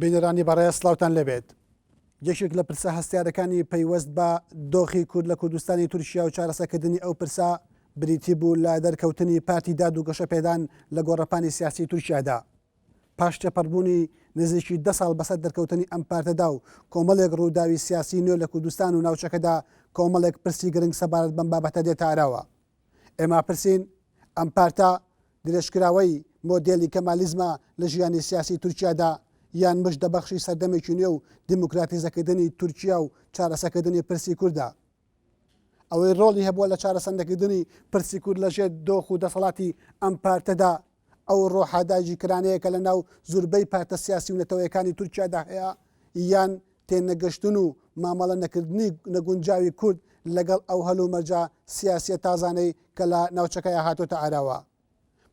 بینەرانی بەڕێز سڵاوتان لەبێت. یەکێک لە پرسە هەستیارەکانی پەیوەست بە دۆخی کورد لە کوردستانی تورکیا و چارەسەکردنی ئەو پرسە بریتی بوو لە دەرکەوتنی پارتی داد و گەشەپێدان لە گۆڕەپانی سیاسی تورکیادا. پاش تێپەڕبوونی نزیکی 10 ساڵ بەسەر دەرکەوتنی ئەم پارتەدا و کۆمەڵێک ڕووداوی سیاسی نوێ لە کوردستان و ناوچەکەدا کۆمەڵێک پرسی گرنگ سەبارەت بەم بابەتە دێتە ئاراوە. ئێمە پرسین ئەم پارتە درێژکراوەی مۆدێلی کەمالیزمە لە ژیانی سیاسی تورکیادا یان مش دەبەخشی سەردەمێکی نوێ و دیموکراتیزەکردنی تورکیا و چارەسەکردنی پرسی کووردا. ئەوەی ڕۆڵی هەبووە لە چارەسەندەکردنی پرسی کورد لەژێر دۆخ و دەسەڵاتی ئەم پارتەدا ئەو ڕۆحاداژی کرانەیە کە لە ناو زوربەی پارتە سیاسی و نەتەوەیەکانی تورکیادا هەیە یان تێنەگەشتن و مامەڵە نەکردنی نەگونجاوی کورد لەگەڵ ئەو هەلومەرجە سیاسیە تازانەی کە لە ناوچەکەیە هاتۆتە ئاراوە.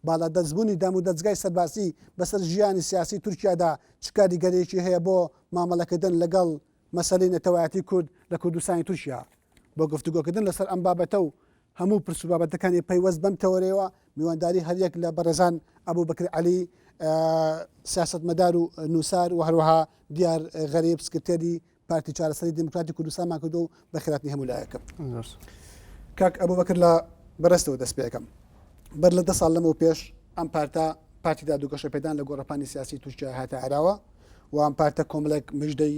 باڵا دەستبوونی دام و دەستگای سەرباسی بەسەر ژیانی سیاسی تورکیادا چ کاریگەرێکی هەیە بۆ مامەڵەکردن لەگەڵ مەسەلەی نەتەوایەتی کورد لە کوردستانی تورکیا. بۆ گفتوگۆکردن لەسەر ئەم بابەتە و هەموو پرس و بابەتەکانی پەیوەست بەم تەوەرەوە میوانداری هەریەک لە بەڕێزان ئەبوو بەکر عەلی سیاسەتمەدار و نووسار و هەروەها دیار غەریب سکرتێری پارتی چارەسەری دیموکراتی کوردستانمان کردو و بەخێراتنی هەموو لایەکەم. کاک ئەبوو بەکر لە بەڕێستەوە دەست پێەکەم. بەر لە 10 ساڵ لەمەوە پێش ئەم پارتی داد و گەشەپێدان لە گۆڕەپانی سیاسی تورکیا هاتە ئاراوە و ئەم پارتە کۆمەڵێک مژدەی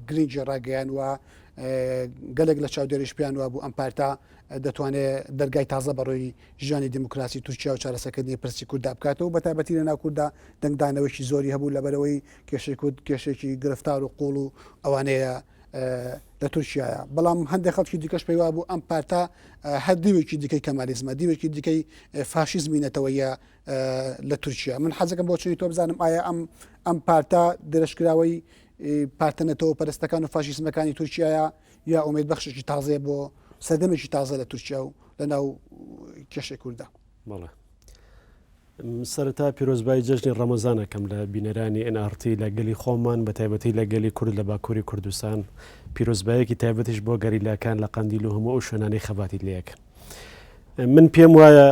گرنگی ڕاگەیان و گەلێک لە چاودێریش پیان وە بوو ئەم پارتە دەتوانێت دەرگای تازە بەڕۆی ژیانی دیموکراسی تورکیا و چارەسەکردنی پرسی کووردا بکاتەوە بەتایبەتی لە ناو کووردا دەنگدانەوەیکی زۆری هەبوو لەبەرەوەی کێشەی کورد کێشێکی گرفتار و قوڵ و ئەوانەیە لە تورکیایە. بەڵام هەندێک خەڵکی دیکەش پێیوا بوو ئەم پارتە هەر دیوێکی دیکەی کەمالیزمە دیوێکی دیکەی فاشیزمی نەتەوەیە لە تورکیا. من حەزەکەم بۆ چنی تۆ بزانم ئایا ئەم پارتە درێژکراوەی پارتە نەتەوە پەرستەکان و فاشیزمەکانی تورکیایە یا ئومێد بەخشێکی تازەیە بۆ سەردەمێکی تازە لە تورکیا و لە ناو کێشەی کووردا. بەڵێ سەرەتا پیرۆزبایی جەژنی ڕەمەزانەکەم لە بینەرانی NRT لە گەلی خۆمان بە تایبەتی لە گەلی کورد لە باکووری کوردستان پیرۆزبایەکی تایبەتیش بۆ گەریلاکان لە قەندیل و هەموو ئەو شوێنانەی خەباتی لەکەن. من پێم وایە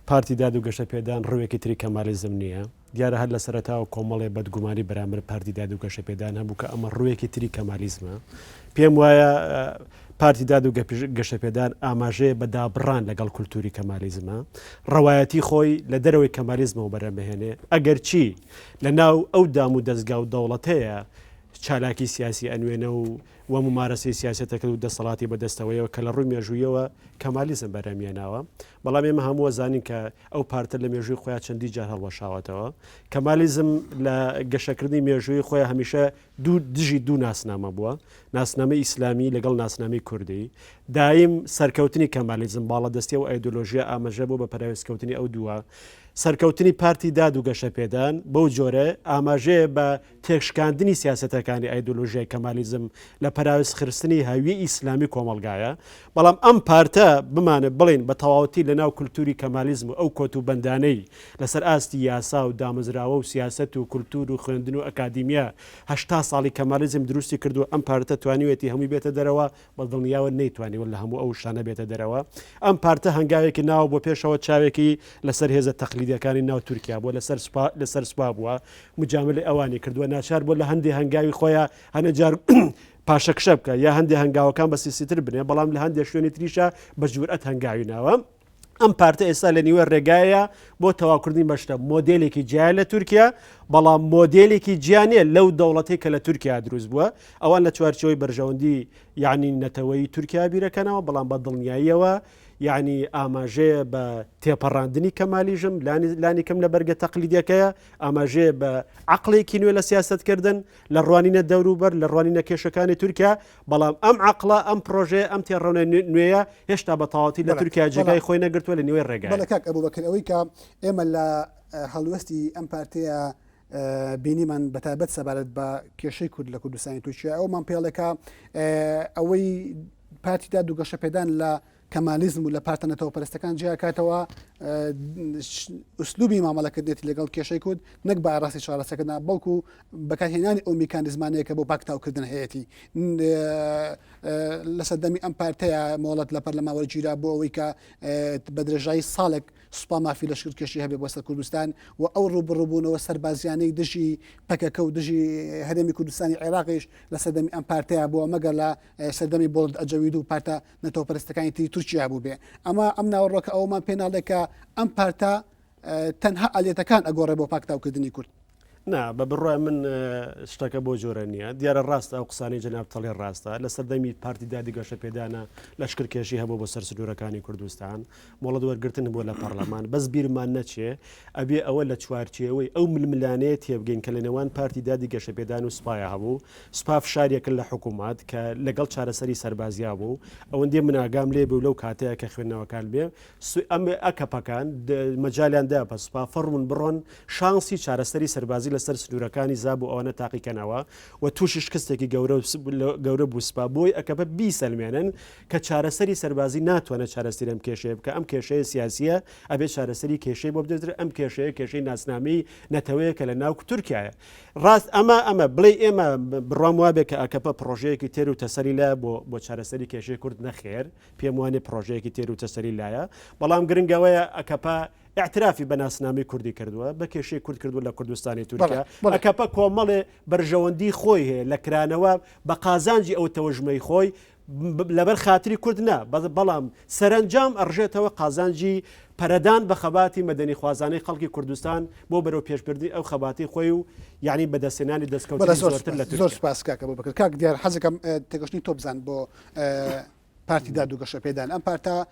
پارتی داد و گەشەپێدان ڕووێکی تری کەمالیزم نییە. دیارە هەر لە سەرەتاوە کۆمەڵێ بەدگومانی بەرامبەر پارتی داد و گەشەپێدان هەبوو کە ئەمە ڕووێکی تری کەمالیزمە. پێم وایە پارتی داد و گەشەپێدان ئاماژەیە بە دابڕان لەگەڵ کولتوری کەمالیزمە ڕەوایەتی خۆی لە دەرەوەی کەمالیزمەوە بەرەمەهێنێ ئەگەر چی لە ناو ئەو دام و دەستگا و دەوڵەتەیە چالاکی سیاسی ئەنوێنە و ممارەسی سیاسەتەکە و دەسەڵاتی بەدەستەوەیەوە کە لە ڕووی مێژوویەوە کەمالیزم بەرەمێناوە. بەڵام ئێمە هەموو زانین کە ئەو پارتە لە مێژووی خۆیان چەندی جار هەڵوەشاوەتەوە. کەمالیزم لە گەشەکردنی مێژووی خۆیان هەمیشە دژی دوو ناسنامە بووە، ناسنامە ئیسلامی لەگەڵ ناسنامی کوردی. دایم سەرکەوتنی کەمالیزم باڵەدەستی و ئایدۆلۆژیا ئاماژە بوو بە پەراوێزکەوتنی ئەو دووە. سەرکەوتنی پارتی داد و گەشەپێدان بەو جۆرە ئاماژەیە بە تێکشکاندنی سیاسەتەکانی ئایدۆلۆژیای کەمالیزم لە پەراوێز خستنی هاویە ئیسلامی کۆمەلگایە. بەڵام ئەم پارتە بمانە بڵین بە تەواوەتی لە ناو کولتوری کەمالیزم و ئەو کۆت و بەندانەی لەسەر ئاستی یاسا و دامەزراوە و سیاست و کولتور و خوێندن و ئەکادیمیا 80 ساڵی کەمالیزم دروستی کردو ئەم پارتە توانیوێتی هەمووی بێتە دەرەوە بە دڵنیاوە نەیتوانیوە لە هەموو ئەو شانە بێتە دەرەوە. ئەم پارتە هەنگاوێکی ناو بۆ پێشەوە چاوێکی لەسەر هێزە تەقلیدیەکانی ناو تورکیا بۆ لەسەر سوپا بووە مجاملەی ئەوانی کردووە ناچار بۆ لە هەندێک هەنگاوی خۆیان هەنەجار پاشەکشە بکە یا هەندێک هەنگاوەکان بە سیستر بنێ بەڵام لە هەندێک شوێنی تریشە بە جورئەت هەنگاوی ناوە. ئەم پارتە ئێستا لە نیوە ڕێگایە بۆ تەواوکردنی بەشتە مۆدێلێکی جیای لە تورکیا بەڵام مۆدێلێکی جیانێ لەو دەوڵەتی کە لە تورکیا دروست بووە ئەوان لە چوارچەوەی بەرژەوەندی یعنی نەتەوەی تورکیا بیرەکەنەوە بەڵام بە دڵنیاییەوە یعنی ئاماژەیە بە تێپەڕاندنی کەمالیژم لانی کەم لە بەرگە تەقلیدیەکەیە ئاماژەیە بە عقلێکی نوێ لە سیاستکردن لە ڕوانینە دەوروبەر لە ڕوانینە کێشەکانی تورکیا بەڵام ئەم عقلە ئەم پرۆژێ ئەم تێڕەونە نوێیە هێشتا بە تەواوەتی لە تورکیا جێگای خۆی نەگرتووە لە نیوەی ڕێگای. بەڵێ کاک ئەبوو بەکر ئەوەی کە ئێمە لە هەڵوەستی ئەم پارتەیە بینیمان بەتابەت سەبارەت بە کێشەی کورد لە کوردستانی تورکیا ئەومان پێڵێکە ئەوەی پارتی داد و گەشەپێدان لە کەمالیزم و لە پارتەنەتەوە پەرستەکان جیاکاتەوە ئوسلوبی مامەڵەکردێتی لەگەڵ کێشەی کورد نەک بە ئاڕاستی چارەسەکردنا بەڵکو بەکارهێنانی ئەو میکانیزمانەیە کە بۆ پاکتاوکردن هەیەی لە سەردەمی ئەم پارتەیە مۆڵەت لە پەرلەماوەری گیرا بۆ ئەوەی کە بە درێژایی ساڵێک سوپا مافی لەشکردکێشی هەبێ بۆ سەر کوردستان و ئەو ڕوبڕووبوونەوە سەربازیانەی دژی پەکەکە و دژی هەرێمی کوردستانی عێراقیش لە سەردەمی ئەم پارتەیە بۆ مەگەر لە سەردەمی بۆڵد ئەجەوید و پارتە نەتەوەپەرستەکانی تری تورکیا بوو بێ ئەمە ئەم ناوەڕۆکە ئەومان پێناڵێک کە ئەم پارتە تەنها ئالێتەکان ئەگۆڕێ بۆ پاکتاوکردنی کورد. نا بە بڕای من شتەکە بۆ جۆرە نییە دیارە ڕاستە ئەو قسانی جەنابتەڵێ ڕاستە لە سەردەمی پارتی دادی گەشە پێدانە لەشکرکێشی هەبوو بۆ سەر سنوورەکانی کوردستان مۆڵەت وەرگرتن بۆ لە پەرلەمان بەس بیرمان نەچێ ئەبێ ئەوە لە چوارچێەوەی ئەو ململانەیە تێبگەین کە لە نێوان پارتی دادی گەشە پێدان و سوپایە هەبوو سوپا فشارێکن لە حکوومەت کە لەگەڵ چارەسەری سەربازیا بوو ئەوەندێ مناگام لێ بوو لەو کاتەیە کە خوێندنەوەکان بێ ئەم ئەکەپەکان مەجالیاندا بە سوپا فەڕمون بڕۆن شانسی چارەسەری سەربازی لەسەر سنوورەکانی زابوو ئەوەنە تاقیکەنەوە و تووشی شکستێکی گەورە بوو سوپا بۆی ئەکەپە بیسەلمێنن کە چارەسەری سەربازی ناتوانێت چارەسەری ئەم کێشەیە بکە ئەم کێشەیە سیاسیە ئەبێت چارەسەری کێشەی بۆ بدرێت ئەم کێشەیە کێشەی ناسنامی نەتەوەیە کە لە ناو تورکایە ڕاست ئەمە بڵێ ئێمە بڕام وابێ کە ئەکەپە پرۆژەیەکی تێر و تەسەری لایە بۆ چارەسەری کێشەی کورد نەخێر پێم وانێ پرۆژەیەکی تێر و تەسەری لایە بەڵام گرنگەوەیە ئەکەپە اعترافی بە ناسنامی کوردی کردووە بە کێشەی کورد کردو لە کوردستانی تورکیا ئەکەپە کۆمەڵێ بەرژەوەندی خۆی هەیە لە کرانەوە بە قازانجی ئەو تەوەژمەی خۆی لەبەر خاتری کورد نا بەڵام سەرنجام ئەڕژێتەوە قازانجی پەرەدان بە خەباتی مەدەنی خوازانەی خەڵکی کوردستان بۆ بەرەو پێشبردی ئەو خەباتی خۆی و یعنی بەدەستێنانی دەستکەوتی زۆرتر لە زۆر سپاس کاکە بۆ بکرد کاک دیار حەزەکەم تێگەشتنی تۆ بزان بۆ پارتی داد و گەشە پێدان ئەم پارتە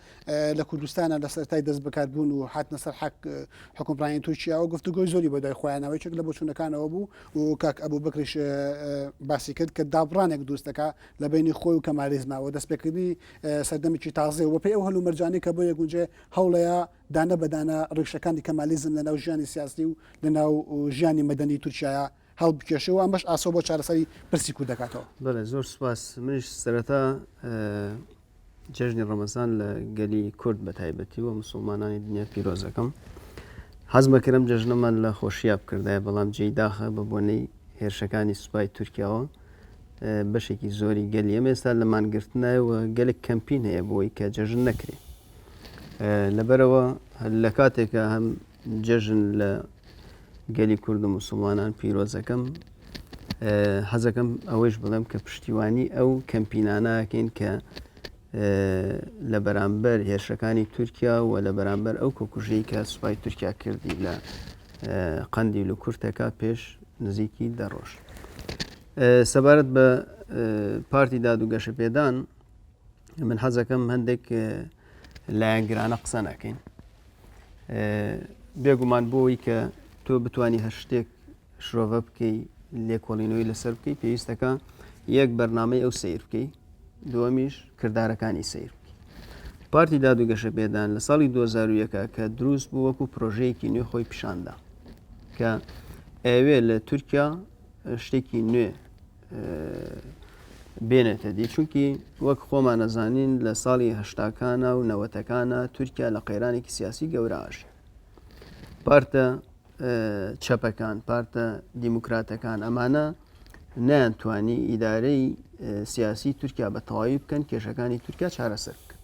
لە کوردستانە لە سەرای دەست بەکاربوون و هاتنە سەر حەق حکومڕانی تورکیاوە گفتوگۆی زۆری بۆ دای خۆیانەوەی چێک لە بۆچوونەکانەوە بوو و کاک ئەبوو بەکریش باسی کرد کە دابڕانێک دروستەکە لە بینی خۆی و کەمالیزمەوە دەستپێکردنی سەردەمێکی تازێ و پێی ئەو هەلو مەرجانی کە بۆ یەکگونجێ هەوڵەیە دانە بەدانە ڕێکشەکانی کەمالیزم لە ناو ژیانی سیاسی و لە ناو ژیانی مەدەنی تورکیایە هەڵ بکێشەوە ئەمەش ئاسۆ بۆ چارەسەری پرسی کورد دەکاتەوە. بەڵێ زۆر سوپاس منش سەرەتا جژنی ڕەمەزان لە گەلی کورد بە تایبەتی و مسلمانانی دنیا پیرۆزەکەم حەزمەکردم جژنەمان لە خۆشییا بکردایە بەڵام جێی داخە بە بۆنەی هێرشەکانی سوپای تورکیاوە بەشێکی زۆری گەلی ئەمە ئێستا لە مانگرتنایەوە گەلێک کەمپین هەیە بۆی کە جەژن نەکرێ لەبەرەوە لە کاتێکە هەم جەژن لە گەلی کورد و مسلمانان پیرۆزەکەم حەزەکەم ئەوەیش بڵێم کە پشتیوانی ئەو کەمپینانەکەین کە لە بەرامبەر هێرشەکانی تورکیا و لە بەرامبەر ئەو کۆکوژەی کە سوپای تورکیا کردی لە قەندی و کورتەکە پێش نزیکی دەڕۆژ سەبارەت بە پارتی داد و گەشە پێدان من حەزەکەم هەندێک لایەنگرانە قسە ناکەین بێگومان بۆەوەی کە تۆ بتانی هەر شتێک شرۆڤە بکەی لێکۆڵینەوەی لەسەر بکەی پێویستەکە یەک بەرنامەی ئەو سیر بکەی دووەمیش کردارەکانی سیر بکەی پارتی داد و گەشە پێدان لە ساڵی 2001 کە دروست بوو وەکو پرۆژەیەکی نوێ خۆی پیشاندا کە ئەوێ لە تورکیا شتێکی نوێ بێنێتە دی چونکی وەک خۆمان نەزانین لە ساڵی هەشتاکانە و نەوەتەکانە تورکیا لە قەیرانێکی سیاسی گەورەش پارتە چەپەکان پارتە دیموکراتەکان ئەمانە نەیانتوانی ئیدارەی سیاسی تورکیا بە تەواوی بکەن کێشەکانی تورکیا چارەسەر بکەن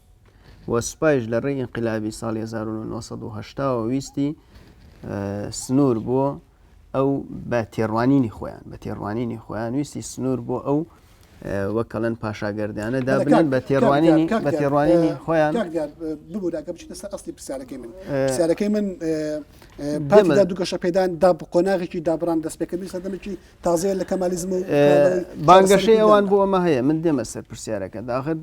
وە سوپایش لە ڕێی ئینقلابی ساڵی 1970 ویستی سنوور بۆ ئەو بە تێڕوانینی خۆیان ویستی سنوور بۆ ئەو وەکەڵەن پاشاگەردیانە دابنن بە تێڕوانینی خۆیان ببووراگە بچێتە سەر ئەسلی پرسیارەکەی من پارتی داد و گەشە پێدان قۆناغێکی دابڕان دەستپێکردنی سەردەمێکی تازەیە لە کەمالیزم و بانگەشەی ئەوان بۆ ئەمە هەیە من دێمە سەر پرسیارەکە داخر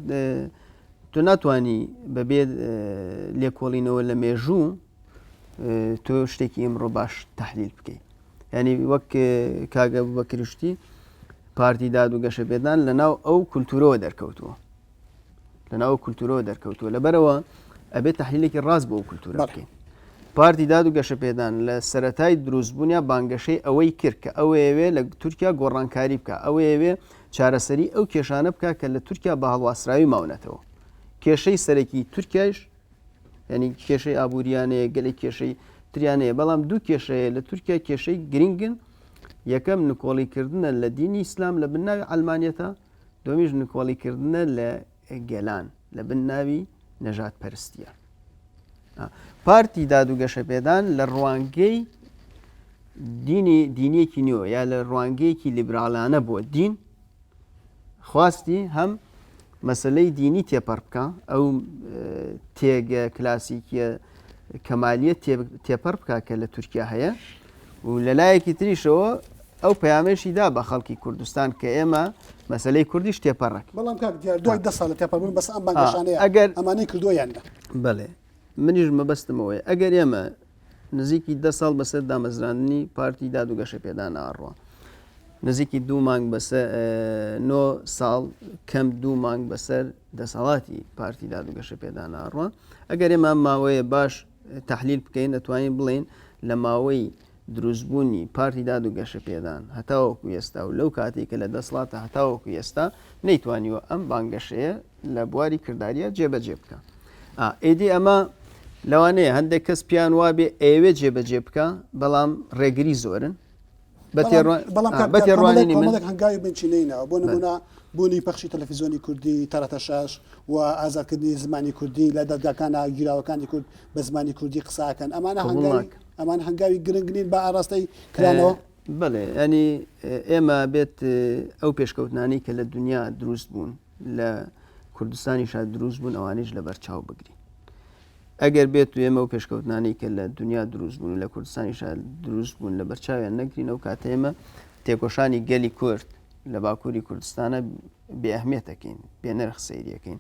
تۆ ناتوانی بەبێ لێکۆڵینەوە لە مێژوو تۆ شتێکی ئەمڕۆ باش تەحلیل بکەیت ینی وەک کاگە بەکرشتی پارتی داد و گەشە پێدان لەناو ئەو کولتورەوە دەرکەوتووە لەبەرەوە ئەبێت تەحلیلێکی ڕاست بۆ ئەو کولتورە بکەین پارتی داد و گەشە پێدان لە سەرەتای دروستبوونیا بانگەشەی ئەوەی کرد کە ئەوەیەوێ لە تورکیا گۆڕانکاری بکە ئەوەیەوێ چارەسەری ئەو کێشانە بکە کە لە تورکیا بە هەڵواسراوی ماونەتەوە کێشەی سەرەکی تورکیاش ینی کێشەی ئابووریانەیە گەلێک کێشەی تریانەیە بەڵام دوو کێشەیە لە تورکیا کێشەی گرنگن یەکەم نکۆڵیکردنە لە دینی ئیسلام لە بناوی ئەلمانیەتە دومیش نکۆڵیکردنە لە گێلان لە بن ناوی نەژات پەرستیە. پارتی دادوگەشەپێدان لە ڕوانگەی دینیەکی نوێ یا لە ڕوانگەیەکی لیبرالانە بۆ دین خواستی هەم مەسلەی دینی تێپەڕ بکە ئەو تێگە کلاسیکیە کەمالیە تێپەڕ بکە کە لە تورکیا هەیە و لە لایەکی تریشەوە ئەو پەیامێشی دا بە خەڵکی کوردستان کە ئێمە مەسلەی کوردیش تێپەڕێک. بەڵام دوای 10 ساڵ تێپەڕبوون بەس ئەم بانگەشانەیە ئەگەر ئەمانەی کردووەیاندا. بەڵێ منیش مەبەستمەوەی ئەگەر ئێمە نزیکی 10 ساڵ بەسەر دامەزراندنی پارتی دادوگەشەپێدان ئاڕوە نزیکی 2 مانگ بەسەر 9 ساڵ کەم 2 مانگ بەسەر دەسەڵاتی پارتی دادوگەشەپێدان ئاڕوە ئەگەر ئێمە ماوەیە باش تحلیل بکەین دەتوانین بڵێن لە ماوەی دروستبوونی پارتی دادوگەشەپێدان هەتاوەکو ئێستا و لەو کاتێککە لە دەسڵاتە هەتاوەکو ئێستا نەیتوانیوە ئەم بانگەشەیە لە بواری کردداریە جێبەجێ بکە. ئیدی ئەمە لەوانەیە هەندێک کەس پیان وابێ ئێوێ جێبەجێ بکە بەڵام ڕێگری زۆرن بە تێڕوانینی هەنگاوی بنچینەینەوە بۆ نمونە بوونی پەخشی تەلەڤیزۆنی کوردی تەرەتە شاش و ئازادکردنی زمانی کوردی لە دەرگاکانە گیراوەکانی کورد بە زمانی کوردی قساکەن ئەمان هەنگاوی گرنگنین بە ئاراستەی کرانەوە. بڵێ ئەنی ئێمە بێت ئەو پێشکەوتنانی کە لە دنیا دروست بوون لە کوردستانی شاد دروست بوون ئەوانش لە بەرچاو بگرین. ئەگەر بێت و ئێمە و پێشکەوتنانی کە لە دنیا دروست بوون لە کوردستانی شاد دروست بوون لە بەرچاویان نەگرین ئەو کاتە ئێمە تێکۆشانی گەلی کورد لە باکووری کوردستانە بێئەهمیەتەکەین بێنرخ سەیریەکەین.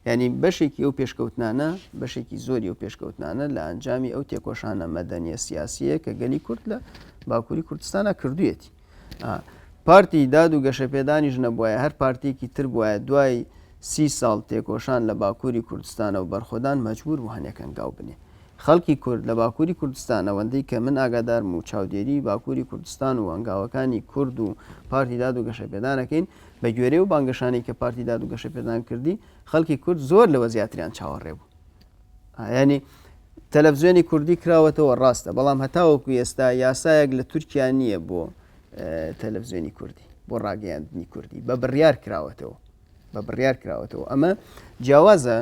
ینی بەشێکی ئەو پێشکەوتنانە بەشێکی زۆری ئەو پێشکەوتنانە لە ئەنجامی ئەو تێکۆشانە مەدەنیە سیاسیە کە گەلی کورد لە باکووری کوردستانە کردوێتی. پارتی دادوگەشەپێدانیش نەبووایە هەر پارتیەکی تر بووایە دوای 30 ساڵ تێکۆشان لە باکووری کوردستانە و بەرخۆدان مەجبور بوو هەنێکەنگاو بنێ. خەڵکی کورد لە باکووری کوردستان ئەوەندەی کە من ئاگادارم و چاودێری باکووری کوردستان و ئەنگاوەکانی کورد و پارتی دادوگەشەپێدانەکەین بە گوێرەی و بانگەشانی کە پارتی دادوگەشەپێدان کردی خەڵکی کورد زۆر لەوە زیاتریان چاوەڕێ بوو. ینی تەلەڤیزیۆنی کوردی کراوەتەوە ڕاستە بەڵام هەتاوەکو ئێستا یاسایەک لە تورکیا نییە بۆ تەلەڤیزیۆنی کوردی بۆ ڕاگەیاندنی کوردی بە بڕیار کراوەتەوە ئەمە جیاوازە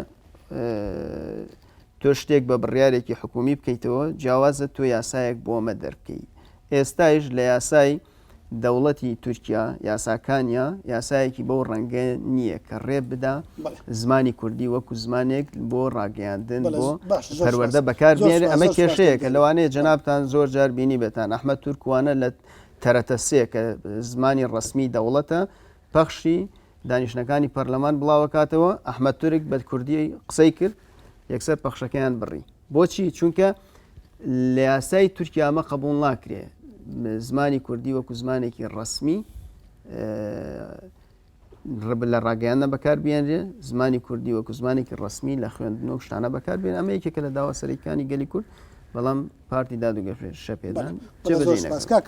تۆ شتێک بە بڕیارێکی حکومی بکەیتەوە جیاوازە تۆ یاسایەک بۆ ئەمە دەربکەی. ئێستایش لە یاسای دەوڵەتی تورکیا یاساکانیا یاسایەکی بەو ڕەنگە نییە کە ڕێ بدا زمانی کوردی وەکو زمانێک بۆ ڕاگەیاندن بۆ پەروەردە بەکاربێنێ. ئەمە کێشەیە کە لەوانەیە جەنابتان زۆر جار بینی بێتان ئەحمەد تورکوانە لە تەرەتە سێ کە زمانی ڕسمی دەوڵەتە پەخشی دانیشتەکانی پەرلەمان بڵاوکاتەوە ئەحمەد تورک بە کوردی قسەی کرد یەکسەر پەخشەکەیان بڕی. بۆچی؟ چونکە لە یاسای تورکیا ئەمە قبوڵ ناکرێ زمانی کوردی وەکو زمانێکی ڕسمی لە ڕاگەیانە بەکاربێنرێ زمانی کوردی وەکو زمانێکی ڕسمی لە خوێندنەوە شتانە بەکاربێن. ئەمە یەکێکە لە داوا سەرەکیەکانی گەلی کورد بەڵام پارتی دادوگەشەپێدان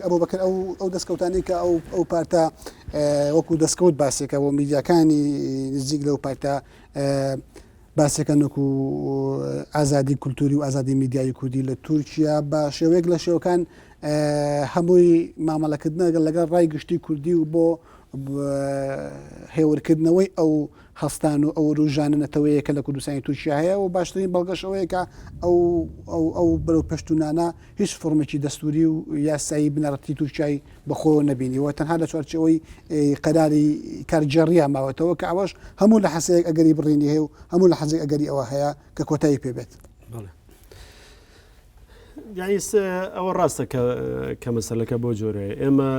ئەوە بەکە ئەو دەستکەوتانی کە ئەو پارتە وەکو دەستکەوت باسێکە بۆ میدیاکانی نزیک لەو پارتە باسێکەن وەکو ئازادی کولتوری و ئازادی میدیای کوردی لە تورکیا بە شێوەیەک لە شێوەکان هەمووی مامەڵەکردنەگەڵ لەگەڵ ڕای گشتی کوردی و بۆ هێورکردنەوەی ئەو هەستان و ئەو ڕوژانەتەوەیە کە لە کوردستانی تورکیا هەیە و باشترین بەڵگەشەوەیەکە ئەو بەرەو پەشتونانە هیچ فۆرمێکی دەستوری و یاسایی بنەڕەتی تورکیای بەخۆ نەبینیەوە تەنها لە چوارچەوەی قەراری کارجێڕیا ماوەتەوە کە ئەوەش هەموو لە حەسەیەک ئەگەری بڕینی هەیە و هەموو لە حەزێک ئەگەری ئەوە هەیە کە کۆتایی پێبێت. یعنی ئەوە ڕاستە کە مەسەلەکە بۆ جۆرەیە ئێمە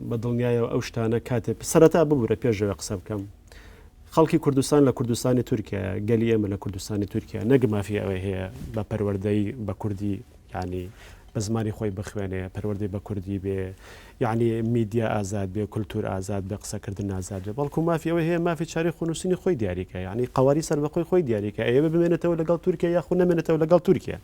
بە دڵنیایەوە ئەو شتانە کاتێ سەرەتا ببوورە پێشەوە قسە بکەم. خەڵکی کوردستان لە کوردستانی تورکیا گەلی ئێمە لە کوردستانی تورکیا نەگمافی ئەوەی هەیە بە پەروەردەی بە کوردی ینی بە زمانی خۆی بخوێنێ پەروەردەی بە کوردی بێ یعنی میدیا ئازاد بێ کولتور ئازاد بێ قسەکردن ئازاد بێ بەڵکو مافی ئەوەی هەیە مافی چاری خونووسینی خۆی دیاریکە ینی قواری سەر بەخۆی خۆی دیاریکە ئێوە بمێنێتەوە لەگەڵ تورکیا یاخو نەمێنێتەوە لەگەڵ تورکیا.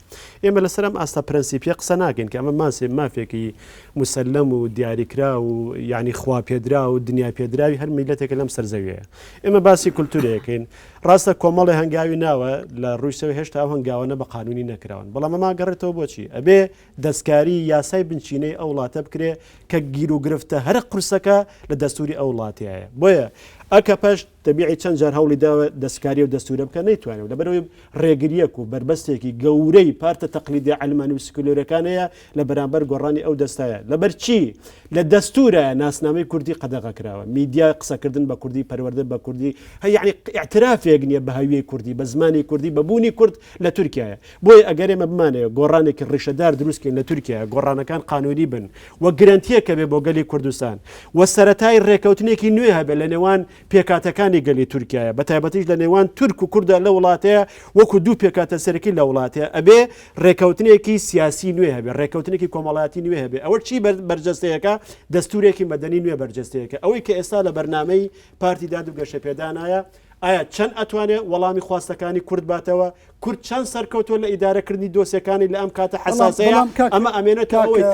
ئێمە لەسەرم ئاستا پرەنسیپیە قسە ناکەین کە ئەمە مافێکی مسلەم و دیاریکرا و ینی خوا پێدرا و دنیا پێدراوی هەر میلەتێکە لەم سەرزەویەیە. ئێمە باسی کولتورەکەین ڕاستە کۆمەڵی هەنگاوی ناوە لە ڕوویسەوە هێشتا ئەو هەنگاوانە بە قانونی نەکراون بەڵام ئەمە گەڕێتەوە بۆچی ئەبێ دەستکاری یاسای بنچینەی ئەو وڵاتە بکرێ کە گیر و گرفتە هەر قورسەکە لە دەستوری ئەو وڵاتیایە بۆیە ئەکە پێش دەبیعی چەند جار هەوڵی داوە دەستکاری و دەستورە بکە نەیتوانێت لەبەرەوەی ڕێگریەک و بربەستێکی گەورەی پارتە تەقلیدی ئەلمانی و سکولۆرەکانەیە لە بەرامبەر گۆڕانی ئەو دەستایە لەبەر چی لە دەستورە ناسنامەی کوردی قەدەغە کراوە میدیا قسەکردن بە کوردی پەروەردە بە کوردی یعنی اعترافێک نییە بە هەویەی کوردی بە زمانی کوردی بەبوونی کورد لە تورکایە بۆی ئەگەر ئێمە بمانەیە گۆڕانێکی ڕێشەدار دروستکەین لە تورکیا گۆڕانەکان قانونی بن و گرنتیەکە بێ بۆ گەلی کوردستان و سەرەتای ڕێکەوتنێکی نوێ هەبێت لە نێوان پێکاتەکانی گەلی تورکایە بە تایبەتیش لە نێوان تورک و کوردە لە وڵاتەیە وەکو دوو پێکاتە سەرەکی لە وڵاتەیە ئەبێ ڕێکەوتنێکی سیاسی نوێ هەبێ ڕێکەوتنێکی کۆمەڵایەتی نوێ هەبێ ئەوە چی بەرجەستەیەەکە دەستورێکی مەدەنی نوێ بەرجەستەیەەکە ئەوەی کە ئێستا لە بەرنامەی پارتی داد و گەشەپێدانایە ئایا چەند ئەتوانێت وەڵامی خواستەکانی کورد باتەوە کورد چەند سەرکەوتۆ لە ئیدارەکردنی دۆسیەکانی لە ئەم کاتە حساسەیە ئەمە ئەمێنێتەوە ئەوەی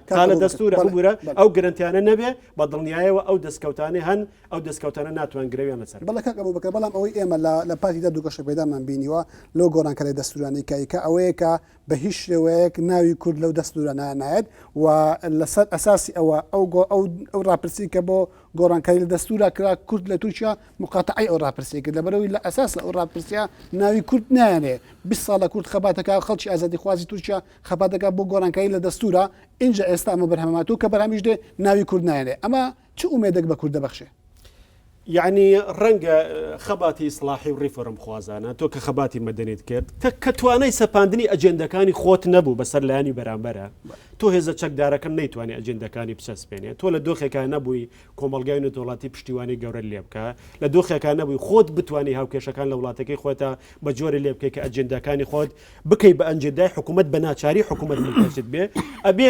تا لە دەستورە ببوورە ئەو گرنتیانە نەبێ بە دڵنیایەوە ئەو دەستکەوتانی هەن ئەو دەستکەوتانە ناتوان گرەویان لەسەر بەڵێ بەڵام ئەوەی ئێمە لە پارتی داد و گەشەپێدانمان بینیوە لەو گۆڕانکاری دەستورانی کایکە ئەوەیە کە بە هیچ شێوەیەک ناوی کورد لەو دەستورە نایەت و لەسەر ئەساسی ئەو ڕاپرسی کە بۆ گۆڕانکاری لە دەستورە کرا کورد لە تورکیا مقاتعی ئەو ڕاپرسی کرد لەبەرەوەی لە ئەساس لە ئەو ڕاپرسیە ناوی کورد نایەنێ 20 ساڵە کورد خەباتەکە خەڵکی ئازادی خوازی تورکیا خەباتەکە بۆ گۆڕانکاری لە دەستورە اینجا ئێستا ئەمە بەرهەمەماتوو کە بەرهەمیش دێ ناوی کورد نایەنێ ئەمە چ ئومێدێک بە کورد دەبەخشێ یعنی ڕەنگە خەباتی ئیسلاحی و ڕیفۆرم خوازانە تۆ کە خەباتی مەدەنیت کرد کە توانای سەپاندنی ئەجێندەکانی خۆت نەبوو بەسەر لایانی بەرامبەرە تۆ هێزە چەکدارەکەم نەیتوانانی ئەجێندەکانی بچەسپێنێت تۆ لە دۆخێکە نەبووی کۆمەلگای نەتۆڵاتی پشتیوانی گەورە لێ بکە لە دۆخێکە نەبووی خۆت بتوانانی هاوکێشەکان لە وڵاتەکەی خۆتە بە جۆرە لێ بکەی کە ئەجێندەکانی خۆت بکەی بە ئەنجێدای حکوومەت بە ناچاری حکوومەت ملکەچت بێ ئەبێ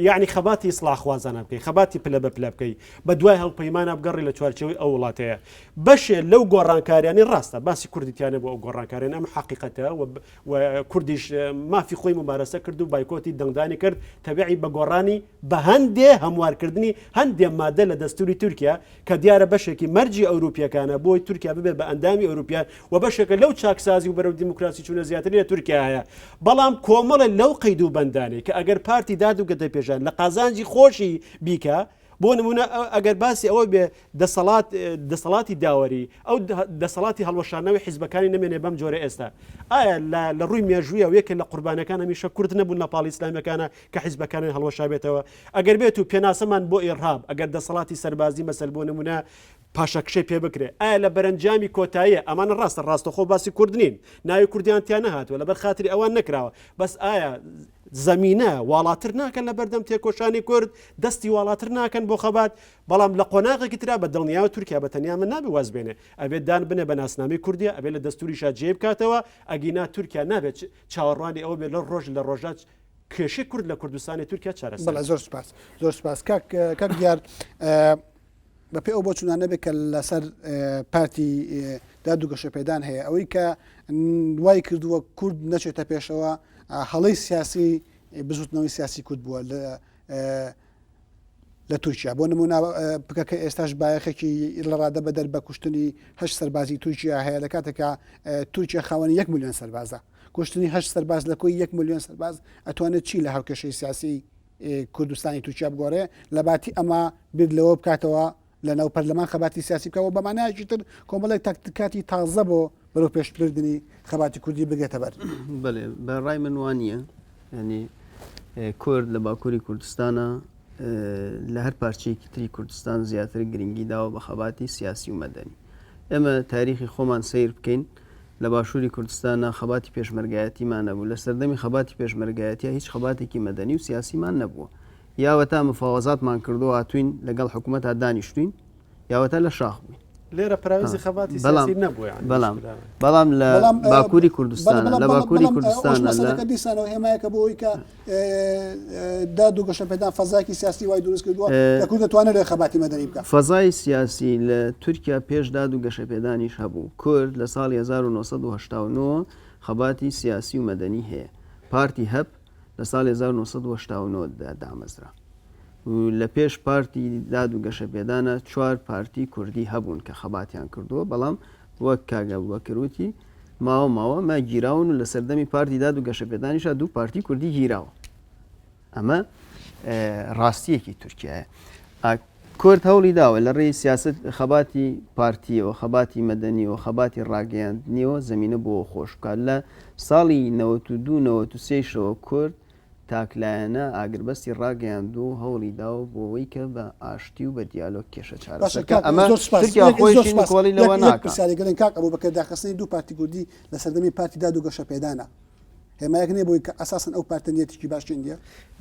یعنی خەباتی ئیسلاح خوازانە بکەی خەباتی پلە بە پلە بکەی بە دوای هەڵپەیمانە بگەڕی لە چوارچەوەی ئەو وڵاتەیە بەشێ لەو گۆڕانکاریانی ڕاستە باسی کوردیتیانە بۆ ئەو گۆڕانکاریان ئەم حقیقەتە و کوردیش مافی خۆی ممارەسە کرد و بایکۆتی دەنگدانی کرد تەبیعی بە گۆڕانی بە هەندێ هەموارکردنی هەندێ مادە لە دەستوری تورکیا کە دیارە بەشێکی مەرجی ئەوروپیەکانە بۆی تورکیا ببێت بە ئەندامی ئەوروپیان و بەشێکە لەو چاکسازی و بەرەو دیموکراسی چوونە زیاتری لە تورکیاە بەڵام کۆمەڵە لەو قەید و بەندانی کە ئەگەر پارتی داد و گەدەپێژان لە قازانجی خۆشی بیکە بۆ نمونە ئەگەر باسی ئەوە بێ دەسەڵاتی داوەری ئەو دەسەڵاتی هەڵوەشانەوەی حیزبەکانی نمێنێ بەم جۆرە ئێستا ئایا لە ڕووی مێژوویە و یەکێک لە قوربانەکان هەمیشە کورد نەبوون لە پاڵی ئیسلامیەکانە کە حیزبەکانی هەڵوەشا بێتەوە ئەگەر بێت و پێناسەمان بۆ ئێرهاب ئەگەر دەسەڵاتی سەربازی مەسەل بۆ نمونە پاشەکشەی پێ بکرێ ئایا لە بەرەنجامی کۆتاییە ئەمانە ڕاستەخۆ باسی کورد نین ناوی کوردیان تیان نەهاتوە لەبەر خاتری ئەوان نەکراوە بەس ئایا زەمینە واڵاتر ناکەن لە بەردەم تێکۆشانی کورد دەستی واڵاتر ناکەن بۆ خەبات بەڵام لە قۆناغێکی ترا بە دڵنیاوە تورکیا بە تەنیا من نابێ واز بێنێ ئەبێت دان بنێ بە ناسنامی کوردیە ئەبێت لە دەستوریشا جێ بکاتەوە ئەگینا تورکیا نابێت چاوەڕوانی ئەوە بێت لە ڕۆژ لە ڕۆژات کێشەی کورد لە کوردستانی تورکیا چارەسەر. بەڵێ زۆر سپاس کاک دیار بەپێ ئەو بۆ چونانە بێت کە لەسەر پارتی داد و گەشەپێدان هەیە ئەوەی کە وای کردووە کورد نەچێتە پێشەوە هەڵەی سیاسی بزوتنەوەی سیاسی کورد بووە لە تورکیا بۆ نمونە بکەکە ئێستاش بایەخێکی لە ڕادە بە دەربە کوشتنی 8 سەربازی تورکیا هەیە لە کاتێکە تورکیا خاوەنی 1 ملیۆن سەربازە کوشتنی 8 سەرباز لە کۆی 1 ملیۆن سەرباز ئەتوانێت چی لە هاوکێشەی سیاسی کوردستانی تورکیا بگۆڕێ لە باتی ئەمە بێت لەوە بکاتەوە لە ناو پەرلەمان خەباتی سیاسی بکەوە بەمانایەکی تر کۆمەڵێک تاکتیکاتی تازە بۆ بەرەو پێشبردننی خەباتی کوردی بگێتە بەر. بەێ بە ڕای من وانە ینی کورد لە باکووری کوردستانە لە هەر پارچەیەکی تری کوردستان زیاتر گرنگی داوە بە خەباتی سیاسی و مەدەنی ئێمە تاریخی خۆمان سیر بکەین لە باشووری کوردستانە خەباتی پێشمەرگایەتیمان نەبوو لە سەردەمی خەباتی پێشمەرگایەتە هیچ خەباتێکی مەدەنی و سیاسیمان نەبووە یاوەتا مفاوەزاتمان کردو هاتوین لەگەڵ حکوومەتە دانیشتوین یاوەتا لە شاخ بووین لێرە پراویزی خەباتی سیاسی نەبووە بەڵام لە باکووری کوردستان لە باکووری کوردستان دیسانەوە هێمایەکە بۆی کە داد و گەشەپێدان فەزایکی سیاسی وای دروست کردووە لە کورد دەتوانێت لە خەباتی مەدەنی بکات. فەزای سیاسی لە تورکیا پێش داد و گەشەپێدانیش هەبوو کورد لە ساڵی 1989 خەباتی سیاسی و مەدەنی هەیە پارتی هەب لە ساڵی 1989 دامەزرا لە پێش پارتی داد و گەشەپێدانە 4 پارتی کوردی هەبوون کە خەباتیان کردووە بەڵام وەک کاگە وەکروتی ماوە ما گیراون و لە سەردەمی پارتی داد و گەشەپێدانیشە 2 پارتی کوردی گیراوە ئەمە ڕاستیەکی تورکایە. کورد هەوڵی داوە لە ڕێی سیاست خەباتی پارتیەوە خەباتی مەدەنیەوە خەباتی ڕاگەیاندنیەوە زمینە بۆ خۆش بکات. لە ساڵی 92-93ەوە کورد تاکلایەنە ئاگربەستی ڕاگەیاند و هەوڵی داوە بۆەوەی کە بە ئاشتی و بە دیالۆگ کێشە چارەسەرکە. ئەمە خۆشی کۆڵی لەوە ناکەن کاک ئەبوو بەکە داخستنی دوو پارتی کوردی لە سەردەمی پارتی داد و گەشە پێدانە هێمایەک نیە بۆی کە ئەساسن ئەو پارتنیەتێکی باشتر نیە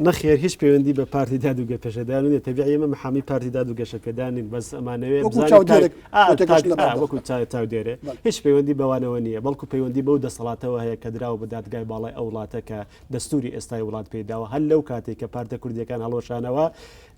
نەخێر هیچ پێوەندی بە پارتی داد و گە پێشەدان و تەبیعی ئێمە محامی پارتی داد و گەشە پێدانین بەس ئەمانەوێت وەکو چاودێرە هیچ پەیوەندی بەوانەوە نییە بەڵکو پەیوەندی بەو دەسەڵاتەوە هەیە کە دراوە بە دادگای باڵای ئەو وڵاتە کە دەستوری ئێستای وڵات پێداوە هەر لەو کاتێک کە پارتە کوردیەکان هەڵۆشانەوە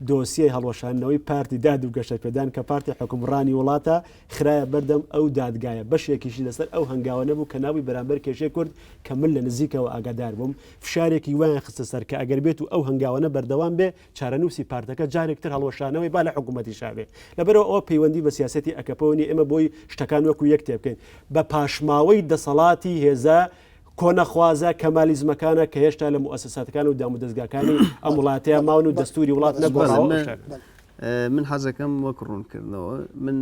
دۆسیە هەڵۆشانەوەی پارتی داد و گەشە پێدان کە پارتی حکومڕانی وڵاتە خراە بەردەم ئەو دادگایە بەشێکیشی لەسەر ئەو هەنگاوە نەبوو کە ناوی بەرامبەر کێشەی کورد کە من لە نزیکەوە ئاگادار بووم فشارێکی وایان خستە سەر کە ئەگەر بێت و ئەو هەنگاوانە بەردەوام بێ چارەنووسی پارتەکە جارێکتر هەڵۆشانەوەی با لە حکوومەتی شابێ لەبەرەوە ئەوە پەیوەندی بە سیاسەتی ئەکەپەوەنی ئێمە بۆی شتەکان وەکو یەک تێبکەین بە پاشماوەی دەسەڵاتی هێزە کۆنەخوازە کەمالیزمەکانە کە هێشتا لە موسساتەکان و دام و دەستگاکانی ئەم وڵاتەیە ماون و دەستوری وڵات نەبووە. من حەزەکەم وەک ڕوونکردنەوە من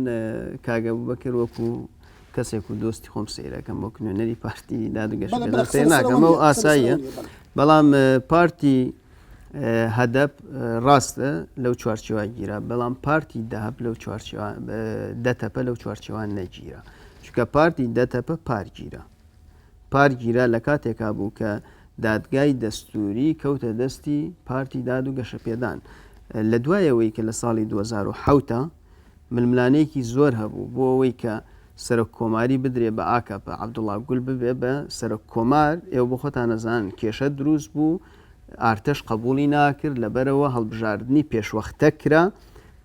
کاگە بەکرد وەکو کەسێک و دۆستی خۆم سیرەکەم بۆ نوێنەری پارتی دادگەشت سێ ناکەمە و ئاساییە بەڵام پارتی هەدەپ ڕاستە لەو چوارچێوە گیرا بەڵام پارتی داهب لەو دەتەپە لەو چوارچێوان نەگیرە چکە پارتی دەتەپە پارگیرە لە کاتێکا بوو کە دادگای دەستوری کەوتە دەستی پارتی داد و گەشە پێدان لە دوایەوەی کە لە ساڵی 2010 ململانەیەکی زۆر هەبوو بۆ ئەوەی کە سەرۆک کۆماری بدرێ بە ئاکەپە عەبدوڵڵا گول ببێ بە سەرۆک کۆمار ئێوە بۆ خۆتان نەزانن کێشە دروست بوو ئارتەش قبولی ناکرد لەبەرەوە هەڵبژاردننی پێشوەختە کرا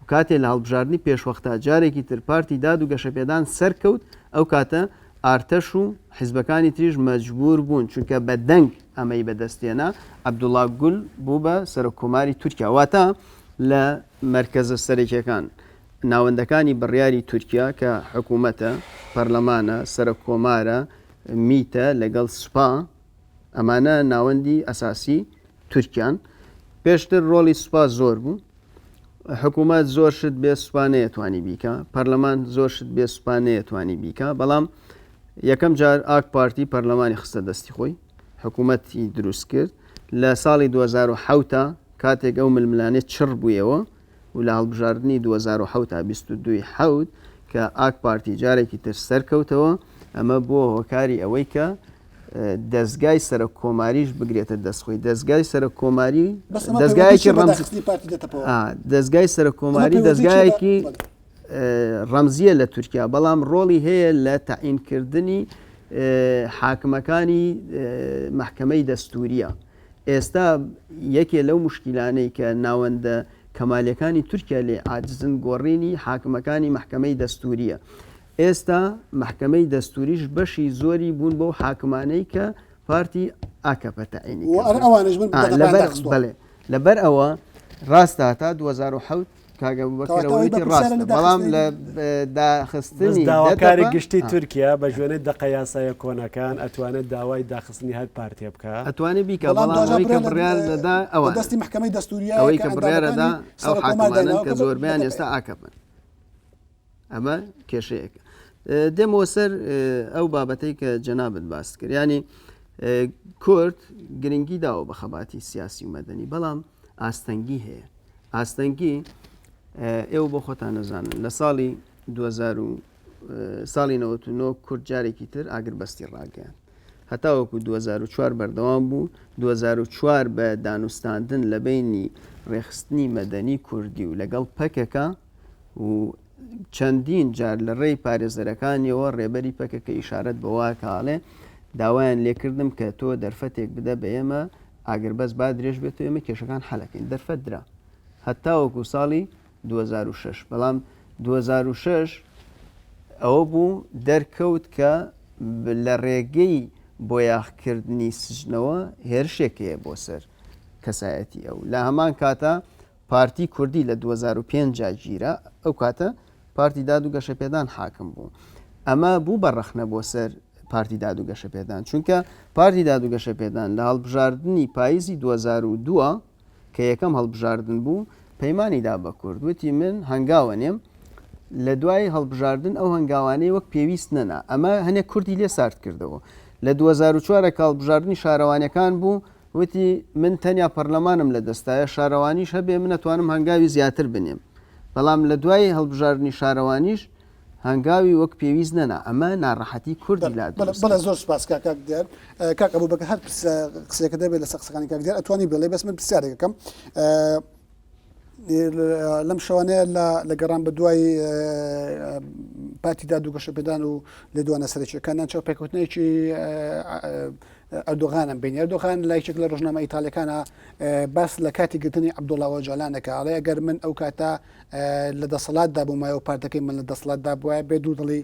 و کاتێ لە هەڵبژاردننی پێشوەختە جارێکی تر پارتی داد و گەشە پێدان سەرکەوت ئەو کاتە ئارتەش و حیزبەکانی تریژ مەجبور بوون چونکە بە دەنگ ئەمەی بەدەستێنا عەبدوڵڵا گول بوو بە سەرۆک کۆماری تورکیا واتە لە مەرکەزە سەرەکیەکان ناوەندەکانی بڕیاری تورکیا کە حکوومەتە پەرلەمانە سەرۆک کۆمارە میتە لەگەڵ سوپا ئەمانە ناوەندی ئەساسی تورکیان پێشتر ڕۆڵی سوپا زۆر بوو حکوومەت زۆر شت بێ سوپانەیە توانی بیکە پەرلەمان زۆر شت بێ سوپانەیە توانی بیکە بەڵام یەکەم جار ئاک پارتی پەرلەمانی خستە دەستی خۆی حکوومەتی دروست کرد لە ساڵی 2010 کاتێک ئەو ململانێت چڕ بوویەوە و لە هەڵبژاردننی 2010 تا 22 کە ئاک پارتی جارێکی تر سەرکەوتەوە ئەمە بۆ هۆکاری ئەوەی کە دەستگای سەرۆک کۆماریش بگرێتە دەستخۆی دەستگای سەرۆک کۆماری دەستگایەکی دەستگای سەرۆک کۆماری دەستگایەکی ڕەمزیە لە تورکیا بەڵام ڕۆڵی هەیە لە تەعینکردنی حاکمەکانی محکەمەی دەستوریە ئێستا یەکێ لەو مشکیلانەی کە ناوەندە کەمالیەکانی تورکیا لێ عاجزن گۆڕینی حاکمەکانی محکەمەی دەستوریە ئێستا محکەمەی دەستوریش بەشی زۆری بوون بۆ حاکمانەی کە پارتی ئاکەپە تەعینی لەبەر ئەوە ڕاستە تا 2010 کاگە بەکەرەوەیەتی ڕاستە بەڵام لە داخستنی داواکاری گشتی تورکیا بە ژوێنێت دەقە یاسایە کۆنەکان ئەتوانێت داوای داخستنی هەر پارتێ بکە ئەتوانێت بیکە بەڵام ئەوەی کە بڕیار دەدا ئەوە دەستی محکەمەی دەستوریە ئەوەی کە بڕیارەدا ئەو حاکمانن کە زۆربیان ئێستا ئاکەپن ئەمە کێشەیەکە دێمەوە سەر ئەو بابەتەی کە جەنابەت باس کرد ینی کورد گرنگی داوە بە خەباتی سیاسی و مەدەنی بەڵام ئاستەنگی هەیە ئاستەنگی ئێوە بۆ خۆتان نەزانن لە ساڵی 99 کورد جارێکی تر ئاگربەستی ڕاگەیان هەتا وەکو 2004 بەردەوام بوو 2004 بە دانوستاندن لە بینی ڕێخستنی مەدەنی کوردی و لەگەڵ پەکەکە و چەندین جار لە ڕێی پارێزەرەکانیەوە ڕێبەری پەکەکە ئیشارەت بەوا کاڵێ داوایان لێکردم کە تۆ دەرفەتێک بدە بە ئێمە ئاگربەس با درێژ بێت و ئێمە کێشەکان حەلەکەین دەرفەت درا هەتا وەکو ساڵی 2006 بەڵام 2006 ئەوە بوو دەرکەوت کە لە ڕێگەی بۆ یاخکردنی سژنەوە هێرشێکەیە بۆ سەر کەسایەتی ئەو لە هەمان کاتە پارتی کوردی لە 2005 گیرە ئەو کاتە پارتی داد و گەشە پێدان حاکم بوو ئەمە بوو بەڕەخنە بۆ سەر پارتی داد و گەشە پێدان چونکە پارتی داد و گەشە پێدان لە هەڵبژاردننی پاییزی 2002 کە یەکەم هەڵبژاردن بوو پەیمانیدا بە کورد وتی من هەنگاوە نێم لە دوای هەڵبژاردن ئەو هەنگاوانەی وەک پێویست نەنا ئەمە هەنێک کوردی لێ سارد کردەوە لە 2004 هەڵبژاردننی شارەوانیەکان بوو وتی من تەنیا پەرلەمانم لە دەستایە شارەوانیش هەبێ من نەتوانم هەنگاوی زیاتر بنێم بەڵام لە دوای هەڵبژاردننی شارەوانیش هەنگاوی وەک پێویست نەنا ئەمە ناڕەحەتی کوردی لا بەڵە زۆر سپاس کاک دیار کاک ئەبوو بەکە هەر قسێکە دەبێت لە سەقسەکانی کاک دیار ئەتوانی بڵێ بەس من پرسیارێکەکەم لەم شەوانەیە لە گەڕان بە دوای پارتی دادوگەشەپێدان و لێ دوانە سەرچەکان ناچەوە پێکوتنێکی ئەردۆغانم بینی ئەردۆغان لایچێک لە ڕۆژنامە ئیتالەکانە باس لە کاتی گرتنی عەبدوڵڵا ئۆجالانەکە ئەڵێ ئەگەر من ئەو کاتە لە دەسەڵاتدا بوومایە و پارتەکەی من لە دەسەڵاتدا بووە بێ دوو دڵی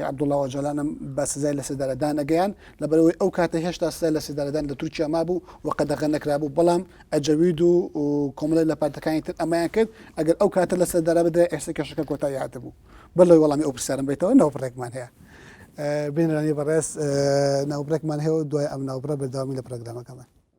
عەبدوڵڵا ئۆجالانم بە سزای لە سێدارەدان ئەگەیان لەبەرەوەی ئەو کاتە هێشتا سزای لە سێدارەدان لە تورکیا مابوو و قەدەغە نەکرابوو بەڵام ئەجەوید و کۆمەڵی لە پارتەکانی تر ئەمایان کرد ئەگەر ئەو کاتە لە سەردارە بدرێ ئێستا کەشەکە کۆتایی هاتبوو بەڵێ وەڵامی ئەو پرسیارم بێتەوە ناوبڕێکمان هەیە بینرانی بەڕێز ناوبڕێکمان هەیە و دوای ئەم ناوبڕە بەردەوامی لە پرۆگرامەکەمان